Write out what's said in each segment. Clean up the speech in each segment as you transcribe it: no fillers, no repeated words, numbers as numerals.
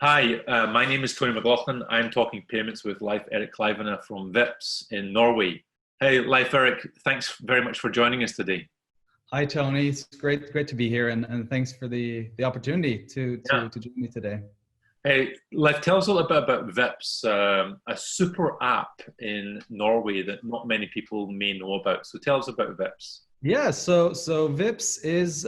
Hi, my name is Tony McLaughlin. I'm talking payments with Leif Erik Kleivene from Vips in Norway. Hey, Leif Erik, thanks very much for joining us today. Hi, Tony. It's great to be here, and thanks for the opportunity Yeah. to join me today. Hey, Leif, tell us a little bit about Vips, a super app in Norway that not many people may know about. So tell us about Vips. Yeah, so Vips is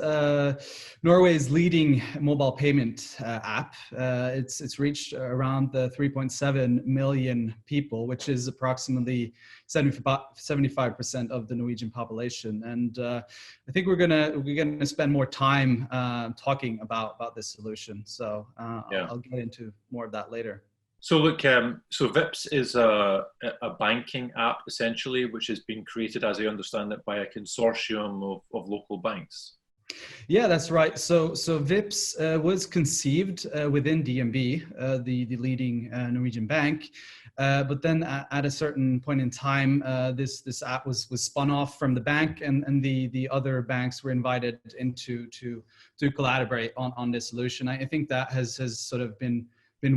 Norway's leading mobile payment app. It's reached around the 3.7 million people, which is approximately 75% of the Norwegian population. And I think we're gonna spend more time talking about this solution. So Yeah. I'll get into more of that later. So look, so Vips is a banking app essentially, which has been created, as I understand it, by a consortium of local banks. Yeah, that's right. So Vips was conceived within DNB, the leading Norwegian bank, but then at a certain point in time, this app was spun off from the bank, and the other banks were invited into to collaborate on this solution. I think that has sort of been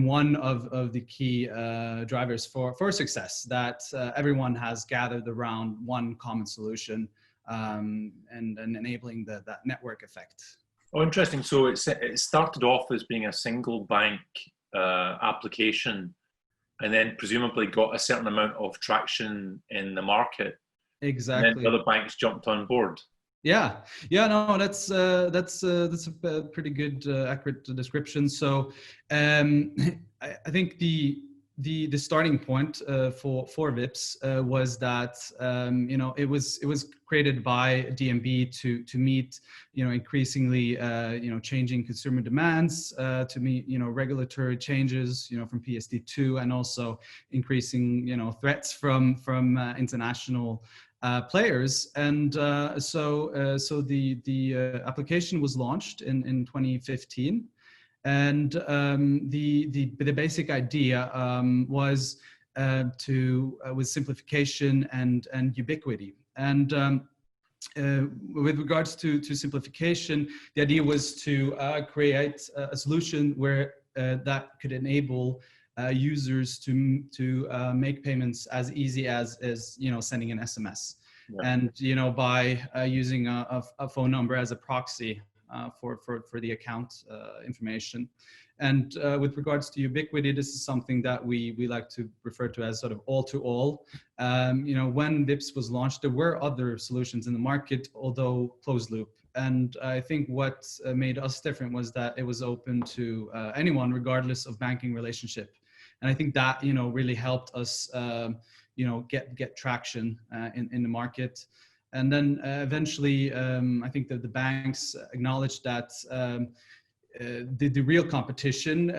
one of the key drivers for success, that everyone has gathered around one common solution, and enabling that network effect. Oh, interesting. So it started off as being a single bank application, and then presumably got a certain amount of traction in the market, and then the Exactly. other banks jumped on board. Yeah, no, that's a pretty good accurate description. So I think the starting point for Vips was that it was created by DNB to meet increasingly changing consumer demands, to meet regulatory changes from PSD2, and also increasing threats from international players. And so the application was launched in 2015, and the basic idea was simplification and ubiquity. And with regards to simplification, the idea was to create a solution where that could enable users to make payments as easy as sending an SMS, Yeah. and by using a phone number as a proxy for the account information. And with regards to ubiquity, this is something that we like to refer to as sort of all to all. When Vips was launched, there were other solutions in the market, although closed loop. And I think what made us different was that it was open to anyone, regardless of banking relationship. And I think that really helped us get traction in the market. And then eventually, I think that the banks acknowledged that the real competition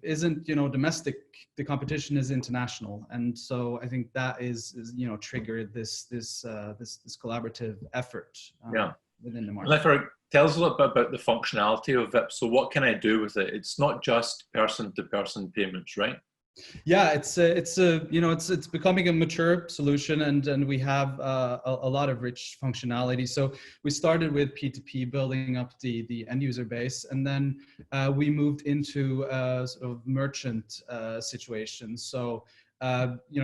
isn't domestic. The competition is international, and so I think that is triggered this collaborative effort Yeah. within the market. Leif, tell us a little bit about the functionality of Vips. So what can I do with it? It's not just person-to-person payments, right? Yeah, it's becoming a mature solution, and we have a lot of rich functionality. So we started with P2P, building up the end user base, and then we moved into sort of merchant situations. So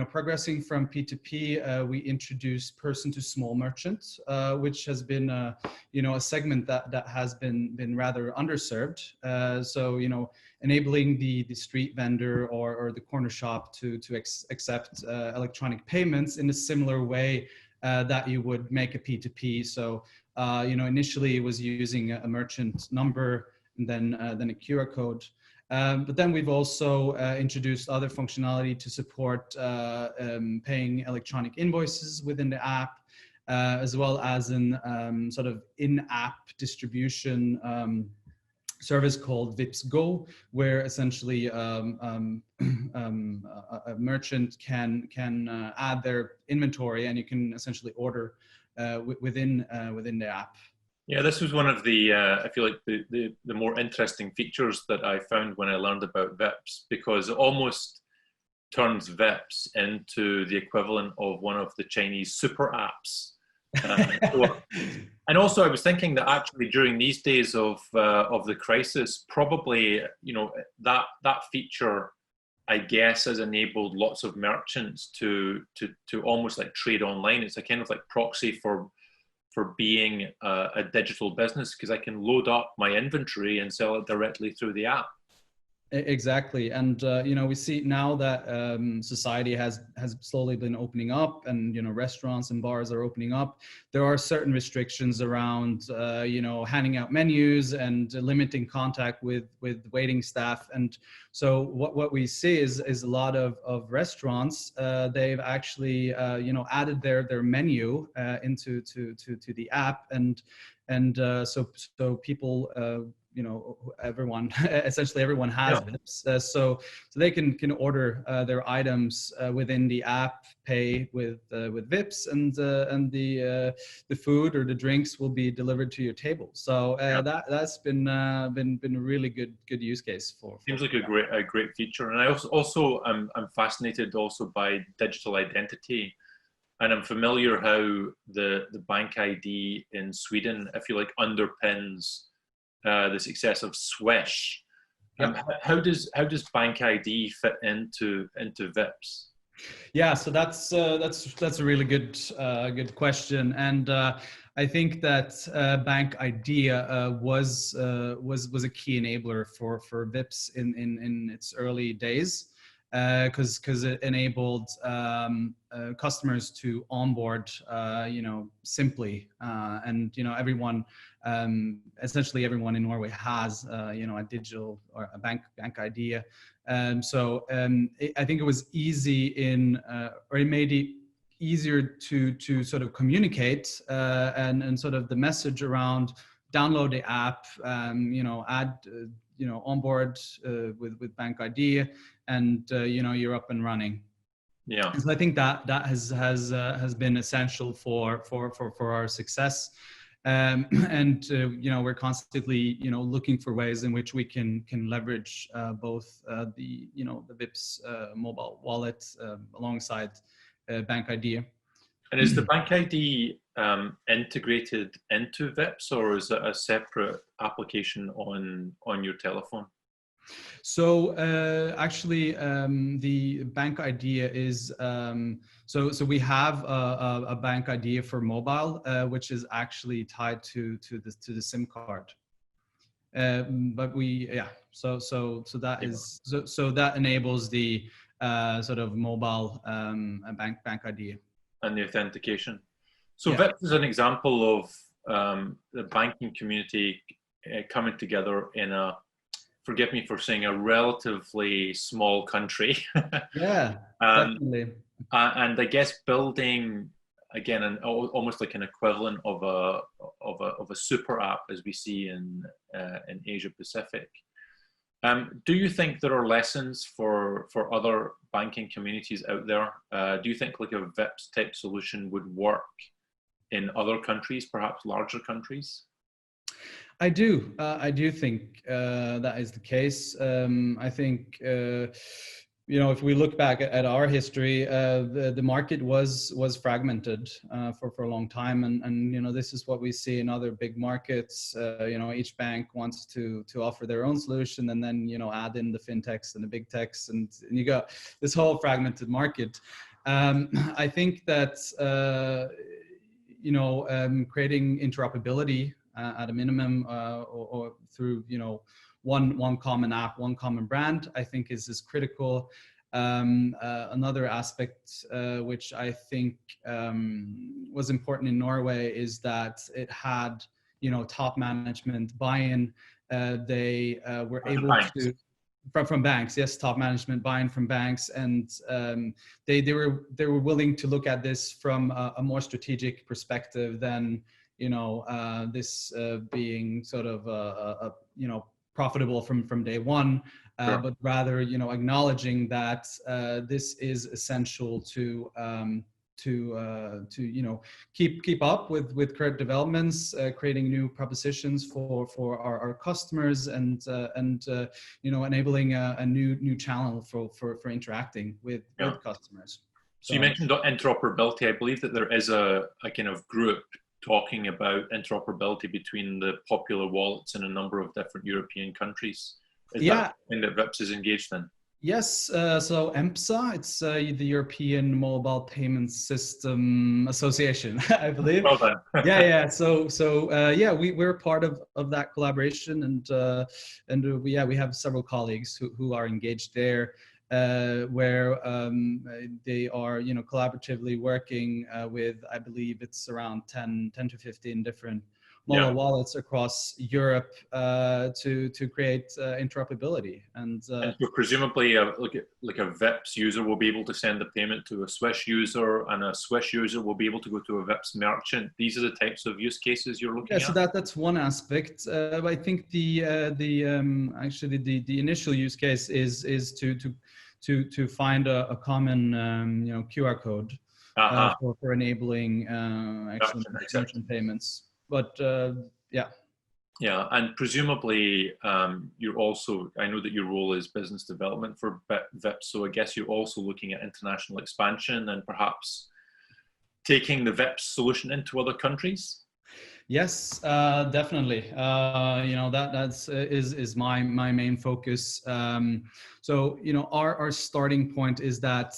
progressing from P2P, we introduced person to small merchants, which has been a segment that has been rather underserved. So enabling the street vendor or the corner shop to accept electronic payments in a similar way that you would make a P2P. So initially it was using a merchant number, and then a QR code. But then we've also introduced other functionality to support paying electronic invoices within the app, as well as an sort of in-app distribution service called Vips Go, where essentially a merchant can add their inventory, and you can essentially order within the app. Yeah, this was one of the, I feel like the more interesting features that I found when I learned about Vips, because it almost turns Vips into the equivalent of one of the Chinese super apps. So And also, I was thinking that actually during these days of the crisis, probably that feature, I guess, has enabled lots of merchants to almost like trade online. It's a kind of like proxy for being a digital business, because I can load up my inventory and sell it directly through the app. Exactly, and we see now that society has slowly been opening up, and restaurants and bars are opening up. There are certain restrictions around handing out menus and limiting contact with waiting staff. And so what we see is a lot of restaurants, they've actually added their menu into the app, and so people everyone essentially everyone has VIPs, so they can order their items within the app, pay with VIPs, and the food or the drinks will be delivered to your table. So that's been a really good use case for seems like a great feature. And I also I'm fascinated also by digital identity. And I'm familiar how the bank ID in Sweden, I feel like, underpins the success of Swish. How does bank ID fit into VIPs? Yeah, so that's a really good question, and I think that bank ID was a key enabler for VIPs in its early days, because it enabled customers to onboard simply, and everyone, essentially everyone in Norway has a digital or a bank ID. So I think it was easy or it made it easier to sort of communicate, and sort of the message around download the app, add onboard with bank ID, and you're up and running. Yeah. So I think that has been essential for our success. And we're constantly looking for ways in which we can leverage both the VIPS mobile wallet alongside bank ID. And is the bank ID integrated into VIPS, or is it a separate application on your telephone? So actually, the bank idea is so we have a bank idea for mobile, which is actually tied to the SIM card. But that is so that enables the sort of mobile bank idea and the authentication. So VIPS is an example of the banking community coming together in a, forgive me for saying, a relatively small country. Yeah, definitely. And I guess building again almost like an equivalent of a super app, as we see in Asia Pacific. Do you think there are lessons for other banking communities out there? Do you think like a VIPS type solution would work in other countries, perhaps larger countries? I do. I do think that is the case. I think if we look back at our history, the market was fragmented for a long time, and this is what we see in other big markets. Each bank wants to offer their own solution, and then add in the fintechs and the big techs, and you got this whole fragmented market. I think that creating interoperability at a minimum, or through one common app, one common brand, I think is critical. Another aspect which I think was important in Norway is that it had top management buy-in. They were able to from banks, yes, top management buy-in from banks, and they were willing to look at this from a more strategic perspective than this being sort of profitable from day one, but rather acknowledging that this is essential to keep up with current developments, creating new propositions for our customers, and enabling a new channel for interacting with customers. So you mentioned interoperability. I believe that there is a kind of group talking about interoperability between the popular wallets in a number of different European countries. Is that something that VIPS is engaged in? Yes, so EMPSA, it's the European Mobile Payment System Association, I believe. Well done. Yeah. So we're part of that collaboration, and we have several colleagues who are engaged there, where they are collaboratively working with, I believe it's around 10 to 15 different mobile wallets across Europe to create interoperability. And so presumably like a VIPS user will be able to send a payment to a Swish user, and a Swish user will be able to go to a VIPS merchant. These are the types of use cases you're looking at? So that's one aspect. I think actually the initial use case is to find a common QR code for enabling actually merchant payments. But yeah, and presumably you're also, I know that your role is business development for VIPS, so I guess you're also looking at international expansion and perhaps taking the VIPS solution into other countries. Yes, definitely. That's my main focus. So our starting point is that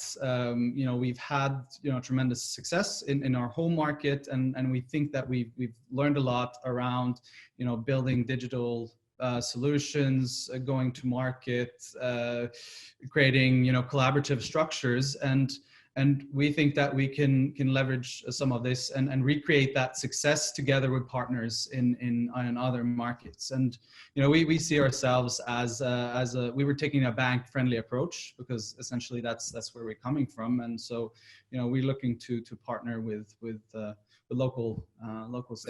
we've had tremendous success in our home market, and we think that we've learned a lot around building digital solutions, going to market, creating collaborative structures, and we think that we can leverage some of this and recreate that success together with partners in other markets. And we see ourselves as we were taking a bank friendly approach, because essentially that's where we're coming from. And so we're looking to partner with local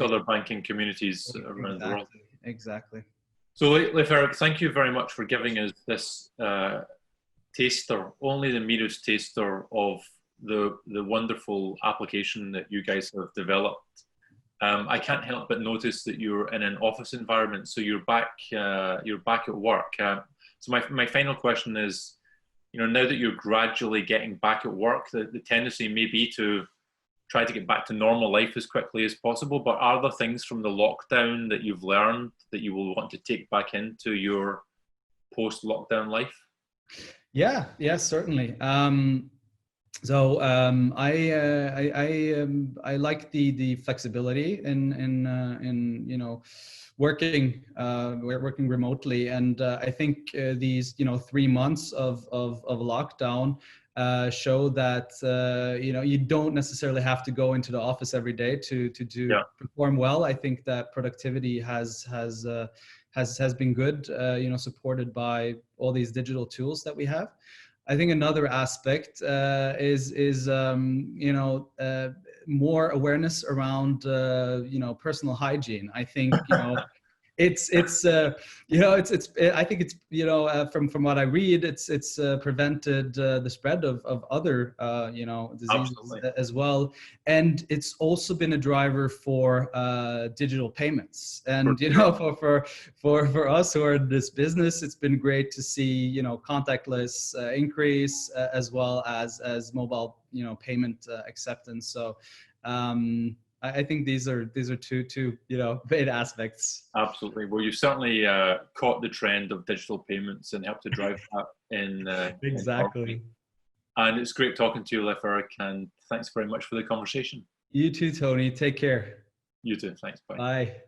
other banking communities around the world. Exactly. So Leif Erik, thank you very much for giving us this taster, only the merest taster of the wonderful application that you guys have developed. I can't help but notice that you're in an office environment, so you're back at work. So my final question is, now that you're gradually getting back at work, the tendency may be to try to get back to normal life as quickly as possible, but are there things from the lockdown that you've learned that you will want to take back into your post-lockdown life? Yeah, certainly. So I like the flexibility in working remotely, and I think these 3 months of lockdown show that you don't necessarily have to go into the office every day to perform well. I think that productivity has been good, supported by all these digital tools that we have. I think another aspect is more awareness around personal hygiene. I think I think it's from what I read, it's prevented the spread of other diseases. Absolutely. As well, and it's also been a driver for digital payments. And for us who are in this business, it's been great to see contactless increase as well as mobile payment acceptance. So I think these are two great aspects. Absolutely. Well, you've certainly caught the trend of digital payments and helped to drive that in exactly. And it's great talking to you, Leif Erik, and thanks very much for the conversation. You too, Tony. Take care. You too. Thanks. Bye. Bye.